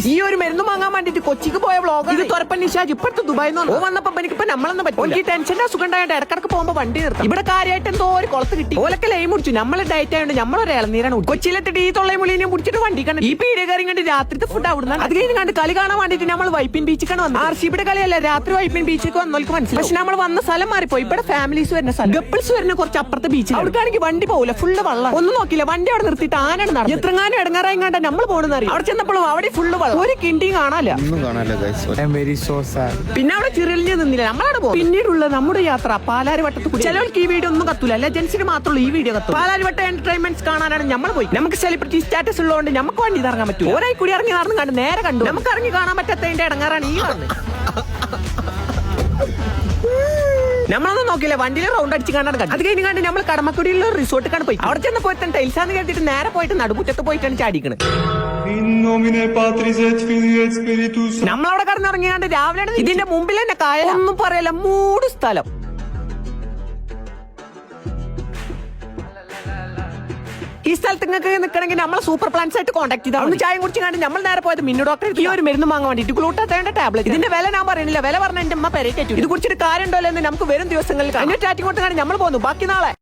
ഈ ഒരു മരുന്ന് വാങ്ങാൻ വേണ്ടിട്ട് കൊച്ചിക്ക് പോയ വ്ളോഗ് ഇത് തുറപ്പൻ നിഷാജ് ഇപ്പഴത്തെ ദുബായി വന്നപ്പോ എനിക്കിപ്പോ നമ്മളൊന്നും പറ്റും ഈ ടെൻഷന്റെ അസുഖം ഉണ്ടായിട്ട് ഇടക്കിടക്ക് പോകുമ്പോ വണ്ടി നിർത്തും ഇവിടെ കാര്യമായിട്ട് എന്തോ ഒരു കുളത്ത് കിട്ടി ഓലൊക്കെ ലൈൻ മുടിച്ചു നമ്മളെ ഡയറ്റ് ആയതുകൊണ്ട് നമ്മളൊരു ഇളനീരാണ് കൊച്ചിയിലെത്തിട്ട് ഈ തൊള്ളയും മുളിനെയും പിടിച്ചിട്ട് വണ്ടി കണ്ടു ഈ പീഡിയ കയറി കണ്ട് രാത്രിത്തെ ഫുഡ് അവിടുന്ന് അത് കഴിഞ്ഞ് കണ്ട് കളി കാണാൻ വേണ്ടിട്ട് നമ്മൾ വൈപ്പിൻ ബീച്ചിക്കാണ് വന്നത് ആർസിബിയുടെ കളിയല്ല രാത്രി വൈപ്പിൻ ബീച്ചിലേക്ക് വന്നവർക്ക് മനസ്സിലായി പക്ഷെ നമ്മൾ വന്ന സ്ഥലം മാറിപ്പോയി ഇവിടെ ഫാമിലീസ് വരുന്ന സ്ഥലം ഗപ്പിൾസ് വരുന്ന കുറച്ച് അപ്പുറത്തെ ബീച്ച് അവർക്കാണെങ്കിൽ വണ്ടി പോകില്ല ഫുള്ള് വെള്ളം ഒന്നും നോക്കില്ല വണ്ടി അവിടെ നിർത്തിയിട്ട് ആനാണ് നടന്നത് എത്രങ്ങാനും ഇടങ്ങാറായി കണ്ട നമ്മൾ പോണെന്ന് അറിയാം അവിടെ ചെന്നപ്പോഴും അവിടെ ഫുള്ള് വെള്ളം ഒരു കിണ്ടിയും കാണാല്ല പിന്നെ അവിടെ ചെറിയ നിന്നില്ല നമ്മളവിടെ പോകും പിന്നീടുള്ള നമ്മുടെ യാത്ര പാലാരിവട്ടത്ത് ചിലവർക്ക് ഈ വീഡിയോ ഒന്നും കത്തൂല ലെജൻസിന് മാത്രമല്ല ഈ വീഡിയോ കത്തും പാലാരിവട്ട എന്റർടൈൻമെന്റ്സ് കാണാനാണ് നമ്മൾ പോയി നമുക്ക് സെലിബ്രിറ്റി സ്റ്റാറ്റസ് ഉള്ളതുകൊണ്ട് നമുക്ക് വണ്ടി ഇറങ്ങാൻ പറ്റും ഒരായി കൂടി ഇറങ്ങി നടന്നു കണ്ട് നേരെ കണ്ടു നമുക്ക് ഇറങ്ങി കാണാൻ പറ്റാത്തതിന്റെ ഇടങ്ങാറാണ് ഈ കാണുന്നത് നമ്മളൊന്നും നോക്കില്ല വണ്ടിയിൽ റൗണ്ട് അടിച്ച് കാണാൻ അത് കഴിഞ്ഞ് കണ്ട് നമ്മൾ കടമക്കുടിയിലുള്ള റിസോർട്ടിലാണ് പോയി അവിടെ ചെന്ന് പോയിട്ട് ടൈൽസാന്ന് കേട്ടിട്ട് നേരെ പോയിട്ട് നടുമുറ്റത്ത് പോയിട്ടാണ് ചാടിക്കണത് നമ്മളവിടെ കടന്നിറങ്ങിയാണ്ട് രാവിലെ ഇതിന്റെ മുമ്പിൽ തന്നെ കായൽ ഒന്നും പറയല മൂട് സ്ഥലം ഈ സ്ഥലത്ത് നിങ്ങൾക്ക് നിൽക്കണമെങ്കിൽ നമ്മളെ സൂപ്പർ പ്ലാൻസ് ആയിട്ട് കോൺടാക്ട് ചെയ്താൽ ഒന്ന് ചായം കുടിച്ച് കണ്ട് നമ്മൾ നേരെ പോയത് മിന്നു ഡോക്ടർ ഈ ഒരു മരുന്ന് വാങ്ങാൻ വേണ്ടിട്ട് ഗ്ലൂട്ടാത്തേണ്ട ടാബ്ലറ്റ് ഇതിന്റെ വില ഞാൻ പറയുന്നില്ല വില പറഞ്ഞ എന്റെ അമ്മ പെരേറ്റു ഇത് കുറിച്ചിട്ട് കാര്യമുണ്ടോ എന്ന് നമുക്ക് വരും ദിവസങ്ങളിൽ ടാറ്റിങ്ങോട്ട് കാണി നമ്മൾ പോകുന്നു ബാക്കി നാളെ